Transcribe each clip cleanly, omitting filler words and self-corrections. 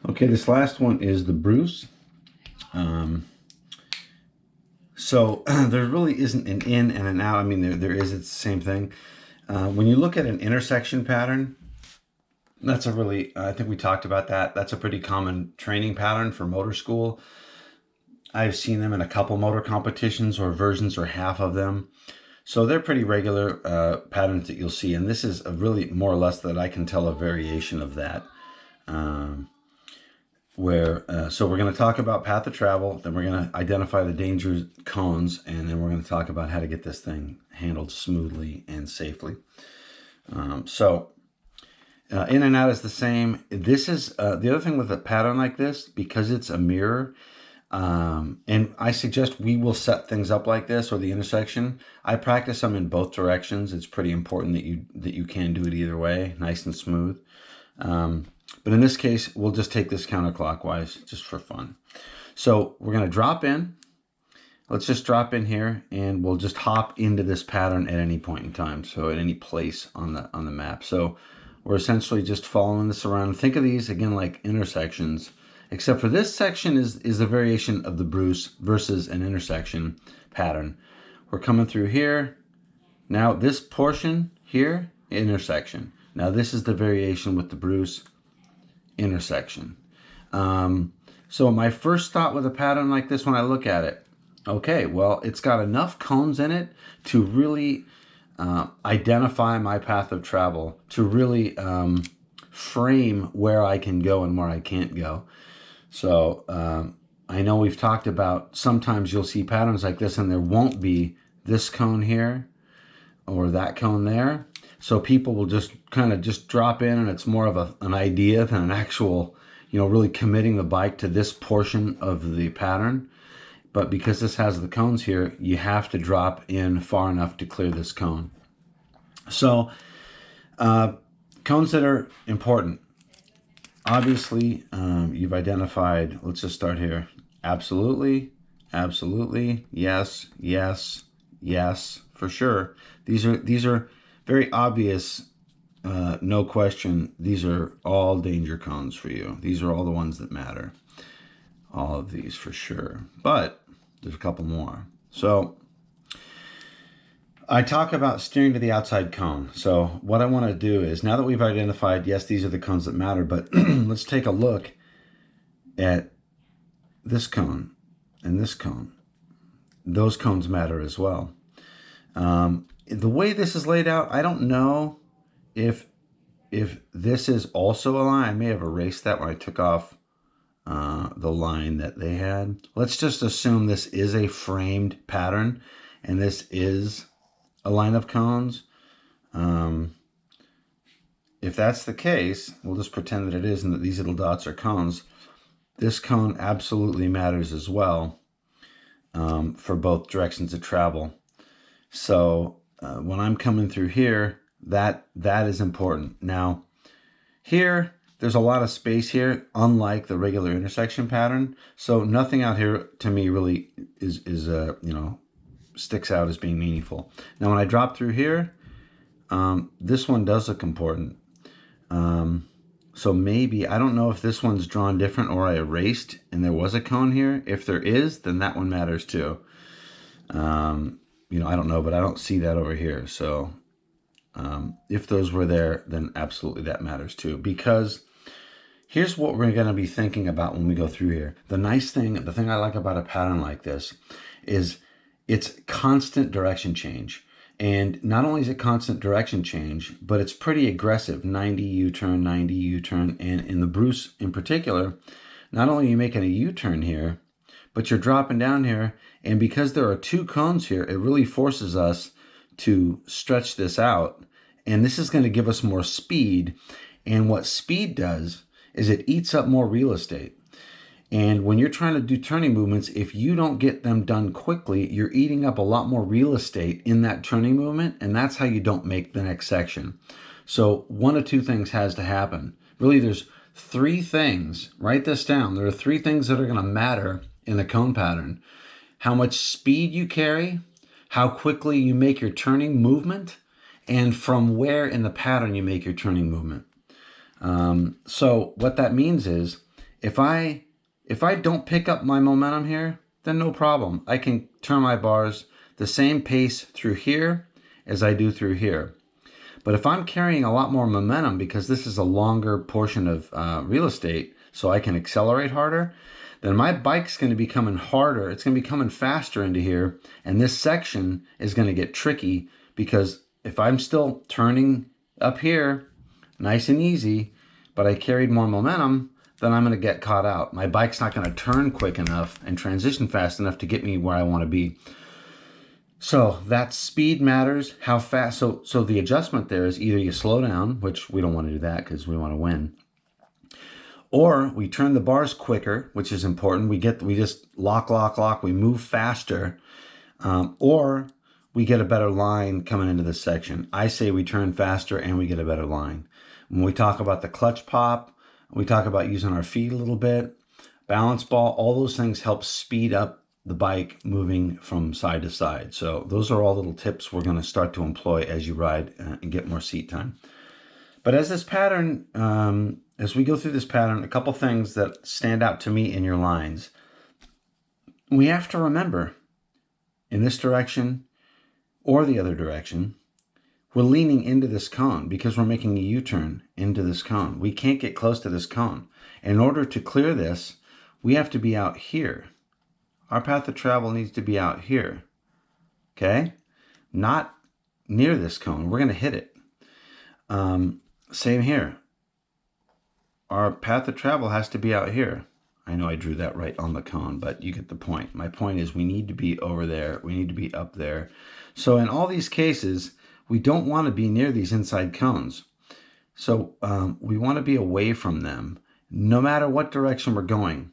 Okay, this last one is the Bruce. So there really isn't an in and an out. I mean, there is, it's the same thing. When you look at an intersection pattern, that's a really, I think we talked about that. That's a pretty common training pattern for motor school. I've seen them in a couple motor competitions or versions or half of them. So they're pretty regular patterns that you'll see. And this is a really more or less that I can tell a variation of that. So we're going to talk about path of travel, then we're going to identify the danger cones, and then we're going to talk about how to get this thing handled smoothly and safely. In and out is the same. This is the other thing with a pattern like this, because it's a mirror, and I suggest we will set things up like this, or the intersection. I practice them in both directions. It's pretty important that you can do it either way, nice and smooth. But in this case, we'll just take this counterclockwise just for fun. So we're going to drop in. Let's just drop in here, and we'll just hop into this pattern at any point in time. So at any place on the map. So we're essentially just following this around. Think of these again like intersections, except for this section is a variation of the Bruce versus an intersection pattern. We're coming through here. Now this portion here, intersection. Now this is the variation with the Bruce, intersection. So my first thought with a pattern like this when I look at it, okay, well, it's got enough cones in it to really identify my path of travel, to really frame where I can go and where I can't go. So I know we've talked about sometimes you'll see patterns like this and there won't be this cone here or that cone there. So people will just kind of just drop in, and it's more of an idea than an actual, really committing the bike to this portion of the pattern. But because this has the cones here, you have to drop in far enough to clear this cone. So cones that are important. Obviously, you've identified, let's just start here. Absolutely, absolutely, yes, yes, yes, for sure. These are very obvious, no question. These are all danger cones for you. These are all the ones that matter. All of these for sure. But there's a couple more. So I talk about steering to the outside cone. So what I want to do is, now that we've identified, yes, these are the cones that matter, but let's take a look at this cone and this cone. Those cones matter as well. The way this is laid out, I don't know if this is also a line. I may have erased that when I took off the line that they had. Let's just assume this is a framed pattern and this is a line of cones. If that's the case, we'll just pretend that it is and that these little dots are cones. This cone absolutely matters as well for both directions of travel. So when I'm coming through here, that is important. Now, here, there's a lot of space here, unlike the regular intersection pattern. So nothing out here to me really is sticks out as being meaningful. Now, when I drop through here, this one does look important. So maybe, I don't know if this one's drawn different or I erased and there was a cone here. If there is, then that one matters too. I don't know, but I don't see that over here. So if those were there, then absolutely that matters too. Because here's what we're going to be thinking about when we go through here. The thing I like about a pattern like this is it's constant direction change. And not only is it constant direction change, but it's pretty aggressive, 90 U-turn, 90 U-turn. And in the Bruce in particular, not only are you making a U-turn here, but you're dropping down here. And because there are two cones here, it really forces us to stretch this out. And this is going to give us more speed. And what speed does is it eats up more real estate. And when you're trying to do turning movements, if you don't get them done quickly, you're eating up a lot more real estate in that turning movement. And that's how you don't make the next section. So one of two things has to happen. Really, there's three things. Write this down. There are three things that are going to matter in a cone pattern. How much speed you carry, how quickly you make your turning movement, and from where in the pattern you make your turning movement. So what that means is If I don't pick up my momentum here, then no problem. I can turn my bars the same pace through here as I do through here. But if I'm carrying a lot more momentum because this is a longer portion of real estate, so I can accelerate harder, then my bike's going to be coming harder. It's going to be coming faster into here. And this section is going to get tricky because if I'm still turning up here, nice and easy, but I carried more momentum, then I'm going to get caught out. My bike's not going to turn quick enough and transition fast enough to get me where I want to be. So that speed matters, how fast. So the adjustment there is either you slow down, which we don't want to do that because we want to win, or we turn the bars quicker, which is important. We just lock. We move faster, or we get a better line coming into this section. I say we turn faster and we get a better line. When we talk about the clutch pop, we talk about using our feet a little bit, balance ball, all those things help speed up the bike moving from side to side. So those are all little tips we're going to start to employ as you ride and get more seat time. But as this pattern, as we go through this pattern, a couple things that stand out to me in your lines. We have to remember in this direction or the other direction, we're leaning into this cone because we're making a U-turn into this cone. We can't get close to this cone. In order to clear this, we have to be out here. Our path of travel needs to be out here, okay? Not near this cone. We're going to hit it. Same here. Our path of travel has to be out here. I know I drew that right on the cone, but you get the point. My point is we need to be over there. We need to be up there. So in all these cases, we don't want to be near these inside cones. So we want to be away from them, no matter what direction we're going.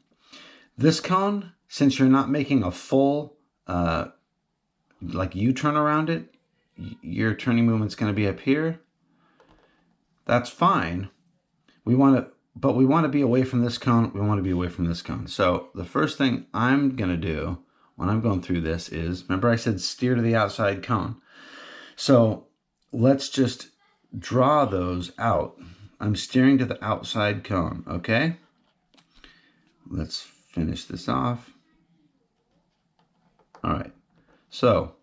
This cone, since you're not making a full like U-turn around it, your turning movement's going to be up here. That's fine. But we want to be away from this cone. We want to be away from this cone. So the first thing I'm going to do when I'm going through this is, remember I said steer to the outside cone. So let's just draw those out. I'm steering to the outside cone, okay? Let's finish this off. All right. So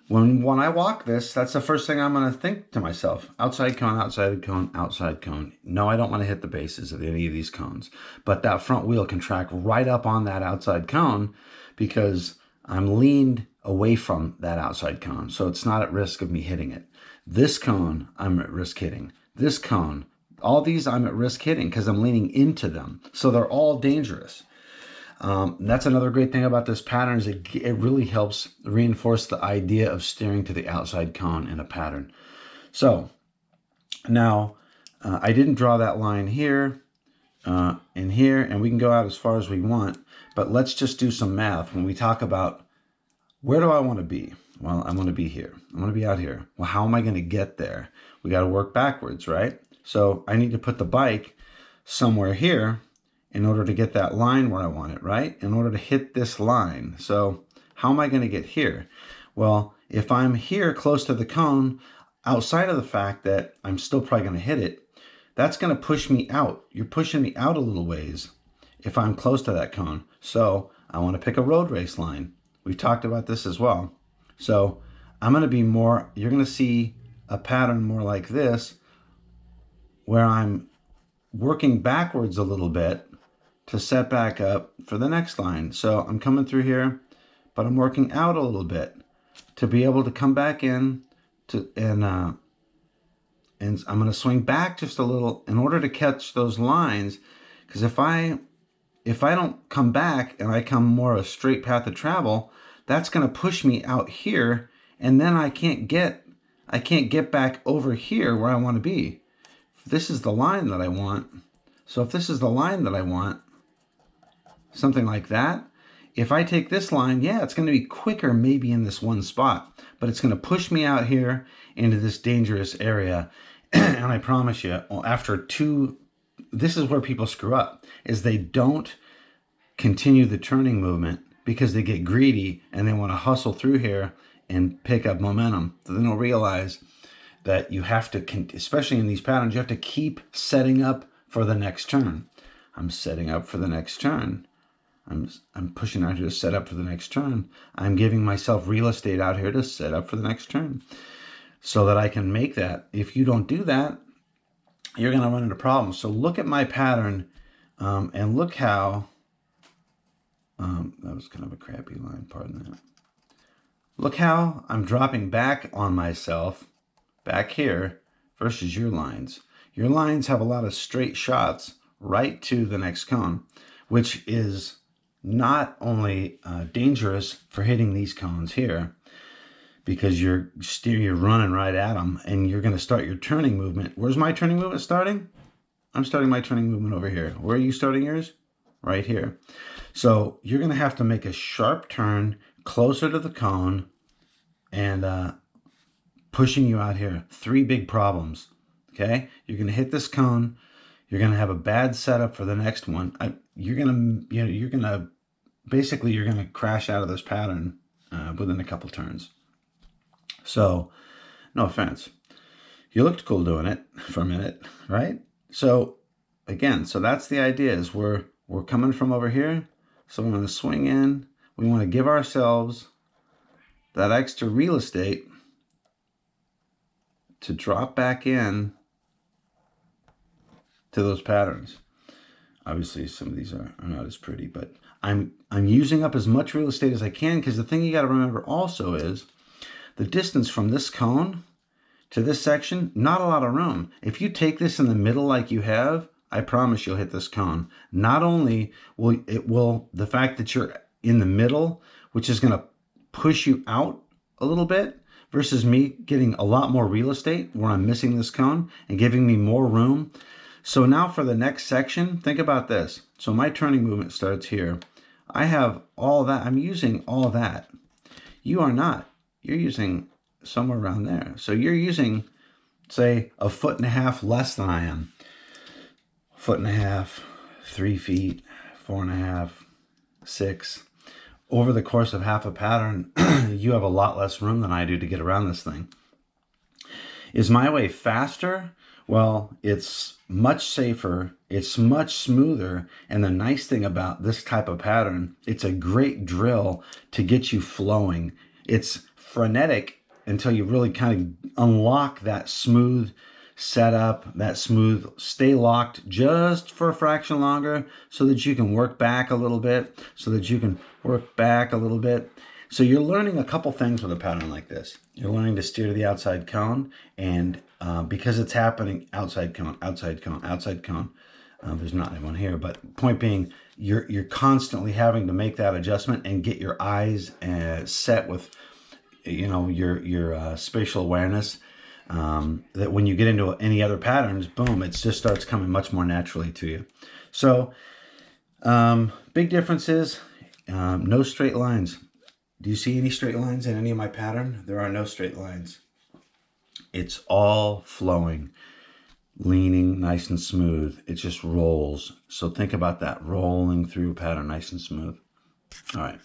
when I walk this, that's the first thing I'm going to think to myself. Outside cone, outside cone, outside cone. No, I don't want to hit the bases of any of these cones. But that front wheel can track right up on that outside cone because I'm leaned away from that outside cone. So it's not at risk of me hitting it. This cone, I'm at risk hitting. This cone, all these I'm at risk hitting because I'm leaning into them. So they're all dangerous. That's another great thing about this pattern is it really helps reinforce the idea of steering to the outside cone in a pattern. So now I didn't draw that line here and here, and we can go out as far as we want, but let's just do some math. When we talk about where do I want to be? Well, I want to be here. I want to be out here. Well, how am I going to get there? We got to work backwards, right? So I need to put the bike somewhere here in order to get that line where I want it, right? In order to hit this line. So how am I going to get here? Well, if I'm here close to the cone, outside of the fact that I'm still probably going to hit it, that's going to push me out. You're pushing me out a little ways if I'm close to that cone. So I want to pick a road race line. We've talked about this as well. So I'm going to be more, you're going to see a pattern more like this where I'm working backwards a little bit to set back up for the next line. So I'm coming through here, but I'm working out a little bit to be able to come back in to and I'm going to swing back just a little in order to catch those lines. Because if I don't come back and I come more a straight path of travel, that's going to push me out here, and then I can't get back over here where I want to be. This is the line that I want. So if this is the line that I want, something like that, if I take this line, yeah, it's going to be quicker maybe in this one spot, but it's going to push me out here into this dangerous area. And I promise you, this is where people screw up, is they don't continue the turning movement because they get greedy and they want to hustle through here and pick up momentum. So they don't realize that you have to, especially in these patterns, you have to keep setting up for the next turn. I'm setting up for the next turn. I'm pushing out here to set up for the next turn. I'm giving myself real estate out here to set up for the next turn so that I can make that. If you don't do that, you're going to run into problems. So look at my pattern and look how, that was kind of a crappy line, pardon that. Look how I'm dropping back on myself back here versus your lines. Your lines have a lot of straight shots right to the next cone, which is not only dangerous for hitting these cones here, because you're running right at them, and you're going to start your turning movement. Where's my turning movement starting? I'm starting my turning movement over here. Where are you starting yours? Right here. So you're going to have to make a sharp turn closer to the cone and pushing you out here. 3 big problems. Okay, you're going to hit this cone. You're going to have a bad setup for the next one. You're going to crash out of this pattern within a couple turns. So, no offense. You looked cool doing it for a minute, right? So, again, so that's the idea, is we're coming from over here. So we're going to swing in. We want to give ourselves that extra real estate to drop back in to those patterns. Obviously, some of these are not as pretty, but I'm using up as much real estate as I can, because the thing you got to remember also is the distance from this cone to this section, not a lot of room. If you take this in the middle like you have, I promise you'll hit this cone. Not only will the fact that you're in the middle, which is going to push you out a little bit, versus me getting a lot more real estate where I'm missing this cone and giving me more room. So now for the next section, think about this. So my turning movement starts here. I have all that. I'm using all that. You are not. You're using somewhere around there. So you're using, say, 1.5 feet less than I am. 1.5 feet, 3 feet, 4.5, 6. Over the course of half a pattern, you have a lot less room than I do to get around this thing. Is my way faster? Well, it's much safer, it's much smoother, and the nice thing about this type of pattern, it's a great drill to get you flowing. It's frenetic until you really kind of unlock that smooth setup, that smooth, stay locked just for a fraction longer so that you can work back a little bit, So you're learning a couple things with a pattern like this. You're learning to steer to the outside cone, and because it's happening outside cone, there's not anyone here, but point being, you're constantly having to make that adjustment and get your eyes set with, your spatial awareness. That when you get into any other patterns, boom, it just starts coming much more naturally to you. So big differences, no straight lines. Do you see any straight lines in any of my pattern? There are no straight lines. It's all flowing, leaning, nice and smooth. It just rolls. So think about that, rolling through a pattern nice and smooth. All right.